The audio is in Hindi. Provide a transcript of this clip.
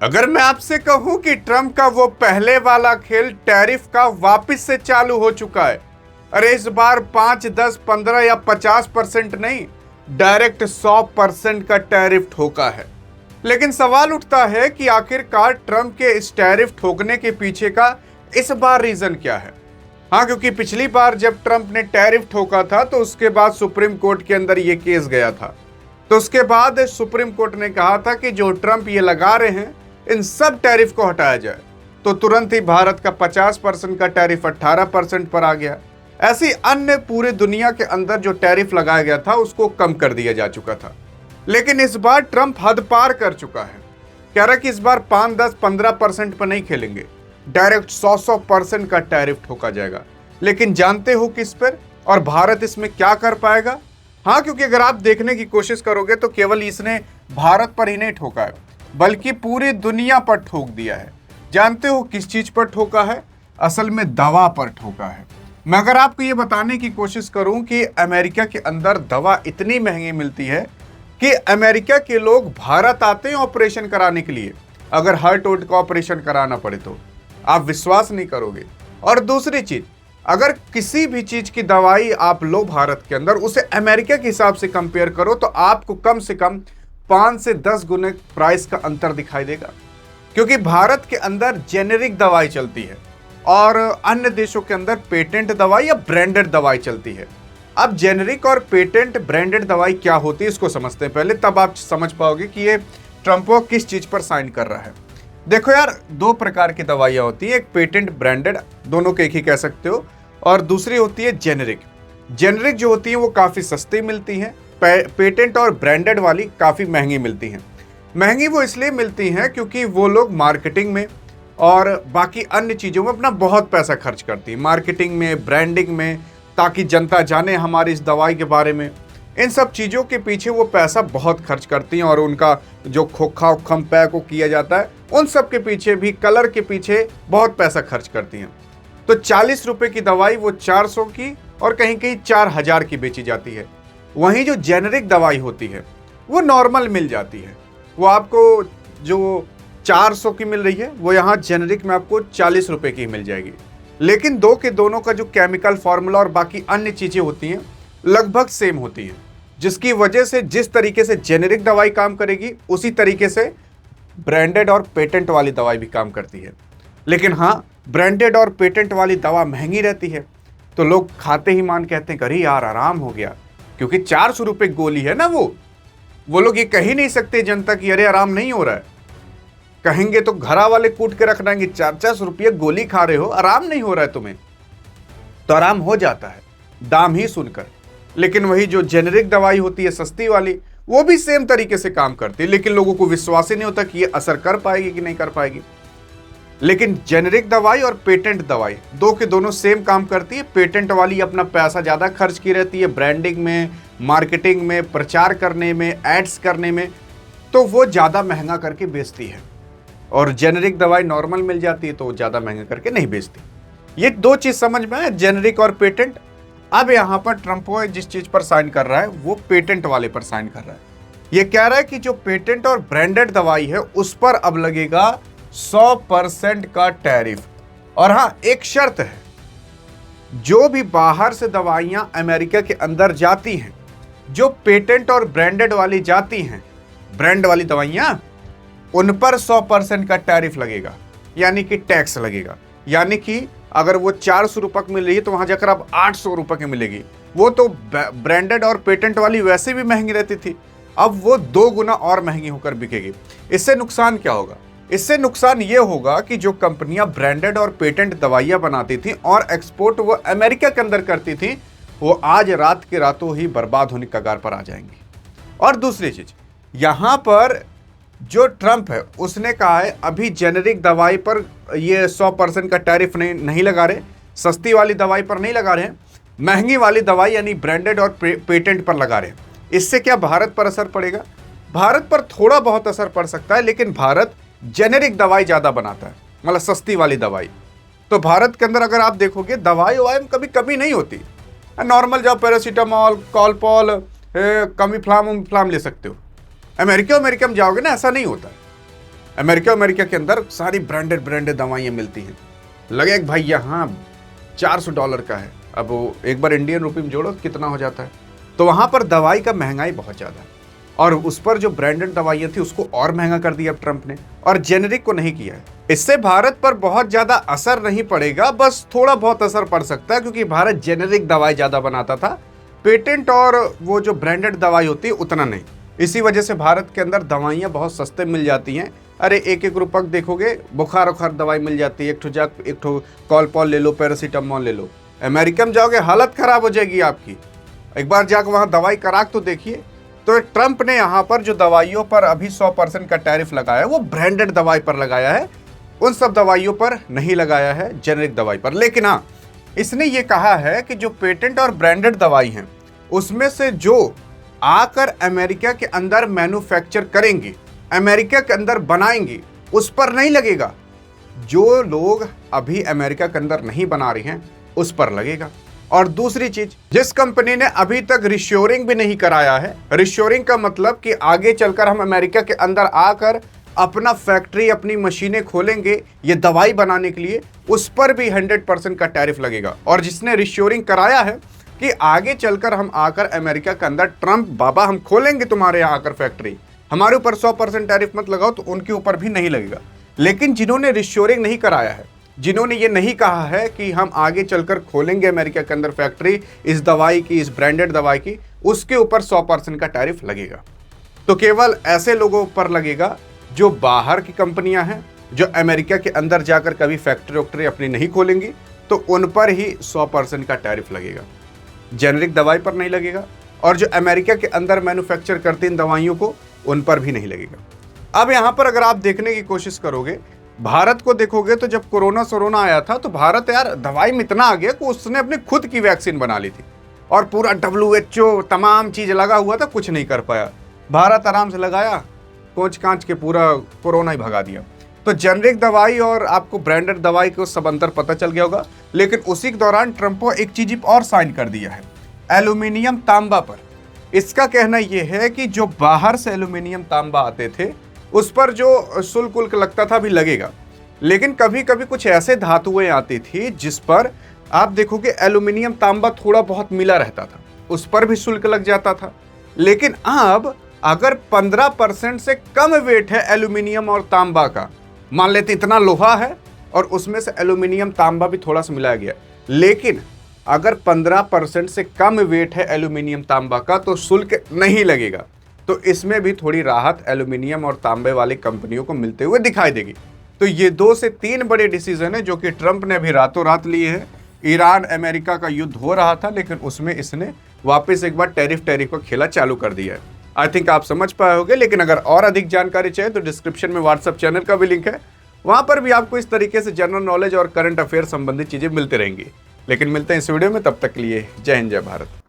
अगर मैं आपसे कहूं कि ट्रंप का वो पहले वाला खेल टैरिफ का वापस से चालू हो चुका है। अरे इस बार 5, 10, 15 या 50% नहीं, डायरेक्ट 100% का टैरिफ ठोका है। लेकिन सवाल उठता है कि आखिरकार ट्रंप के इस टैरिफ ठोकने के पीछे का इस बार रीजन क्या है। हाँ, क्योंकि पिछली बार जब ट्रंप ने टैरिफ ठोका था तो उसके बाद सुप्रीम कोर्ट के अंदर ये केस गया था। तो उसके बाद सुप्रीम कोर्ट ने कहा था कि जो ट्रंप ये लगा रहे हैं इन सब टैरिफ को हटाया जाए। तो तुरंत ही भारत का 50% का टैरिफ 18% पर आ गया। ऐसी अन्य पूरे दुनिया के अंदर जो टैरिफ लगाया गया था उसको कम कर दिया जा चुका था। लेकिन इस बार ट्रंप हद पार कर चुका है। कह रहा है कि इस बार 5, 10, 15% पर नहीं खेलेंगे, डायरेक्ट 100% का टैरिफ ठोका जाएगा। लेकिन जानते हो किस पर, और भारत इसमें क्या कर पाएगा? हाँ, क्योंकि अगर आप देखने की कोशिश करोगे तो केवल इसने भारत पर ही नहीं ठोका है बल्कि पूरी दुनिया पर ठोक दिया है। जानते हो किस चीज पर ठोका है? असल में दवा पर ठोका है। मैं अगर आपको ये बताने की कोशिश करूं कि अमेरिका के अंदर दवा इतनी महंगी मिलती है कि अमेरिका के लोग भारत आते हैं ऑपरेशन कराने के लिए, अगर हार्ट वोट का ऑपरेशन कराना पड़े तो आप विश्वास नहीं करोगे। और दूसरी चीज, अगर किसी भी चीज की दवाई आप लो भारत के अंदर, उसे अमेरिका के हिसाब से कंपेयर करो तो आपको कम से कम 5 से 10 गुने प्राइस का अंतर दिखाई देगा। क्योंकि भारत के अंदर जेनेरिक दवाई चलती है और अन्य देशों के अंदर पेटेंट दवाई या ब्रांडेड दवाई चलती है। अब जेनेरिक और पेटेंट ब्रांडेड दवाई क्या होती है इसको समझते हैं पहले, तब आप समझ पाओगे कि ये ट्रंप किस चीज पर साइन कर रहा है। देखो यार, 2 प्रकार की दवाइयां होती है, एक पेटेंट ब्रांडेड, दोनों के एक ही कह सकते हो, और दूसरी होती है जेनेरिक। जेनेरिक जो होती है वो काफी सस्ती मिलती है, पेटेंट और ब्रांडेड वाली काफी महंगी मिलती हैं। महंगी वो इसलिए मिलती हैं क्योंकि वो लोग मार्केटिंग में और बाकी अन्य चीजों में अपना बहुत पैसा खर्च करती है, मार्केटिंग में, ब्रांडिंग में, ताकि जनता जाने हमारी इस दवाई के बारे में। इन सब चीजों के पीछे वो पैसा बहुत खर्च करती हैं और उनका जो खोखा उखम पैक को किया जाता है उन सब के पीछे भी, कलर के पीछे बहुत पैसा खर्च करती हैं। तो 40 रुपए की दवाई वो 400 की और कहीं कहीं 4000 की बेची जाती है। वहीं जो जेनेरिक दवाई होती है वो नॉर्मल मिल जाती है, वो आपको जो 400 की मिल रही है वो यहाँ जेनेरिक में आपको 40 रुपए की मिल जाएगी। लेकिन दो के दोनों का जो केमिकल फॉर्मूला और बाकी अन्य चीजें होती हैं लगभग सेम होती हैं, जिसकी वजह से जिस तरीके से जेनेरिक दवाई काम करेगी उसी तरीके से ब्रांडेड और पेटेंट वाली दवाई भी काम करती है। लेकिन हाँ, ब्रांडेड और पेटेंट वाली दवा महंगी रहती है तो लोग खाते ही मान कहते हैं अरे यार आराम हो गया, क्योंकि 400 रुपए गोली है ना। वो लोग ये कह ही नहीं सकते जनता की अरे आराम नहीं हो रहा है। कहेंगे तो घरा वाले कूट के रख देंगे, 400 रुपये गोली खा रहे हो, आराम नहीं हो रहा है तुम्हें। तो आराम हो जाता है दाम ही सुनकर। लेकिन वही जो जेनेरिक दवाई होती है सस्ती वाली, वो भी सेम तरीके से काम करती है, लेकिन लोगों को विश्वास ही नहीं होता कि ये असर कर पाएगी कि नहीं कर पाएगी। लेकिन जेनेरिक दवाई और पेटेंट दवाई दो के दोनों सेम काम करती है। पेटेंट वाली अपना पैसा ज़्यादा खर्च की रहती है ब्रांडिंग में, मार्केटिंग में, प्रचार करने में, एड्स करने में, तो वो ज़्यादा महंगा करके बेचती है। और जेनेरिक दवाई नॉर्मल मिल जाती है तो वो ज़्यादा महंगा करके नहीं बेचती। ये 2 चीज़ समझ में आए, जेनेरिक और पेटेंट। अब यहाँ पर ट्रंप जिस चीज़ पर साइन कर रहा है वो पेटेंट वाले पर साइन कर रहा है। ये कह रहा है कि जो पेटेंट और ब्रांडेड दवाई है उस पर अब लगेगा 100% का टैरिफ। और हाँ, एक शर्त है, जो भी बाहर से दवाइयां अमेरिका के अंदर जाती हैं, जो पेटेंट और ब्रांडेड वाली जाती हैं, ब्रांड वाली दवाइयां, उन पर 100% का टैरिफ लगेगा, यानी कि टैक्स लगेगा। यानी कि अगर वो 400 रुपये की मिल रही है तो वहां जाकर अब 800 रुपये की मिलेगी। वो तो ब्रांडेड और पेटेंट वाली वैसे भी महंगी रहती थी, अब वो 2 गुना और महंगी होकर बिकेगी। इससे नुकसान क्या होगा? इससे नुकसान ये होगा कि जो कंपनियां ब्रांडेड और पेटेंट दवाइयां बनाती थी और एक्सपोर्ट वो अमेरिका के अंदर करती थी, वो आज रात के रातों ही बर्बाद होने की कगार पर आ जाएंगी। और दूसरी चीज, यहां पर जो ट्रंप है उसने कहा है अभी जेनेरिक दवाई पर ये 100% का टैरिफ नहीं लगा रहे, सस्ती वाली दवाई पर नहीं लगा रहे हैं, महंगी वाली दवाई यानी ब्रांडेड और पेटेंट पर लगा रहे हैं। इससे क्या भारत पर असर पड़ेगा? भारत पर थोड़ा बहुत असर पड़ सकता है, लेकिन भारत जेनेरिक दवाई ज़्यादा बनाता है, मतलब सस्ती वाली दवाई। तो भारत के अंदर अगर आप देखोगे दवाई में कभी कमी नहीं होती। नॉर्मल जाओ, पैरासीटामॉल, कॉलपॉल, कमी फ्लाम ले सकते हो। अमेरिका में जाओगे ना, ऐसा नहीं होता है। अमेरिका के अंदर सारी ब्रांडेड ब्रांडेड दवाइयाँ मिलती हैं। लगे कि भाई यहाँ $400 का है, अब वो एक बार इंडियन रुपये में जोड़ो कितना हो जाता है। तो वहाँ पर दवाई का महंगाई बहुत ज़्यादा है, और उस पर जो ब्रांडेड दवाइयाँ थी उसको और महंगा कर दिया अब ट्रंप ने, और जेनेरिक को नहीं किया है। इससे भारत पर बहुत ज़्यादा असर नहीं पड़ेगा, बस थोड़ा बहुत असर पड़ सकता है, क्योंकि भारत जेनेरिक दवाई ज़्यादा बनाता था, पेटेंट और वो जो ब्रांडेड दवाई होती है उतना नहीं। इसी वजह से भारत के अंदर दवाइयाँ बहुत सस्ते मिल जाती हैं। अरे एक रुपये देखोगे बुखार उखार दवाई मिल जाती है, एक ठो कॉलपॉल ले लो, पैरासीटामोल ले लो। अमेरिका में जाओगे हालत ख़राब हो जाएगी आपकी, एक बार जाकर वहाँ दवाई करा तो देखिए। तो ट्रंप ने यहाँ पर जो दवाइयों पर अभी 100% का टैरिफ लगाया है वो ब्रांडेड दवाई पर लगाया है, उन सब दवाइयों पर नहीं लगाया है, जेनेरिक दवाई पर। लेकिन हाँ, इसने ये कहा है कि जो पेटेंट और ब्रांडेड दवाई हैं उसमें से जो आकर अमेरिका के अंदर मैन्युफैक्चर करेंगे, अमेरिका के अंदर बनाएंगे, उस पर नहीं लगेगा। जो लोग अभी अमेरिका के अंदर नहीं बना रहे हैं उस पर लगेगा। और दूसरी चीज, जिस कंपनी ने अभी तक रिश्योरिंग भी नहीं कराया है, रिश्योरिंग का मतलब कि आगे चलकर हम अमेरिका के अंदर आकर अपना फैक्ट्री, अपनी मशीनें खोलेंगे ये दवाई बनाने के लिए, उस पर भी 100% का टैरिफ लगेगा। और जिसने रिश्योरिंग कराया है कि आगे चलकर हम आकर अमेरिका के अंदर, ट्रंप बाबा हम खोलेंगे तुम्हारे यहाँ आकर फैक्ट्री, हमारे ऊपर 100% टैरिफ मत लगाओ, तो उनके ऊपर भी नहीं लगेगा। लेकिन जिन्होंने रिश्योरिंग नहीं कराया है, जिन्होंने ये नहीं कहा है कि हम आगे चलकर खोलेंगे अमेरिका के अंदर फैक्ट्री इस दवाई की, इस ब्रांडेड दवाई की, उसके ऊपर 100% का टैरिफ लगेगा। तो केवल ऐसे लोगों पर लगेगा जो बाहर की कंपनियां हैं, जो अमेरिका के अंदर जाकर कभी फैक्ट्री वैक्ट्री अपनी नहीं खोलेंगी, तो उन पर ही 100% का टैरिफ लगेगा। जेनेरिक दवाई पर नहीं लगेगा, और जो अमेरिका के अंदर मैन्युफैक्चर करते इन दवाइयों को, उन पर भी नहीं लगेगा। अब यहाँ पर अगर आप देखने की कोशिश करोगे, भारत को देखोगे तो जब कोरोना आया था तो भारत यार दवाई में इतना आ गया कि उसने अपनी खुद की वैक्सीन बना ली थी, और पूरा WHO तमाम चीज़ लगा हुआ था, कुछ नहीं कर पाया। भारत आराम से लगाया, कोच कांच के पूरा कोरोना ही भगा दिया। तो जेनेरिक दवाई और आपको ब्रांडेड दवाई को सब अंतर पता चल गया होगा। लेकिन उसी के दौरान ट्रंप को एक चीज़ और साइन कर दिया है, एल्यूमिनियम तांबा पर। इसका कहना यह है कि जो बाहर से एल्यूमिनियम तांबा आते थे उस पर जो शुल्क लगता था, भी लगेगा। लेकिन कभी कभी कुछ ऐसे धातुएं आती थी जिस पर आप देखोगे एल्यूमिनियम तांबा थोड़ा बहुत मिला रहता था, उस पर भी शुल्क लग जाता था। लेकिन अब अगर 15% से कम वेट है एल्यूमिनियम और तांबा का, मान लेते इतना लोहा है और उसमें से एल्यूमिनियम तांबा भी थोड़ा सा मिलाया गया, लेकिन अगर 15% से कम वेट है एल्यूमिनियम तांबा का तो शुल्क नहीं लगेगा। तो इसमें भी थोड़ी राहत एल्यूमिनियम और तांबे वाली कंपनियों को मिलते हुए दिखाई देगी। तो ये 2 से 3 बड़े डिसीजन है जो कि ट्रंप ने अभी रातों रात लिए हैं। ईरान अमेरिका का युद्ध हो रहा था, लेकिन उसमें इसने वापस एक बार टैरिफ का खेला चालू कर दिया है। आई थिंक आप समझ पाए होंगे। लेकिन अगर और अधिक जानकारी चाहिए तो डिस्क्रिप्शन में व्हाट्सएप चैनल का भी लिंक है, वहां पर भी आपको इस तरीके से जनरल नॉलेज और करंट अफेयर संबंधित चीजें मिलती रहेंगी। लेकिन मिलते हैं इस वीडियो में, तब तक के लिए जय हिंद जय भारत।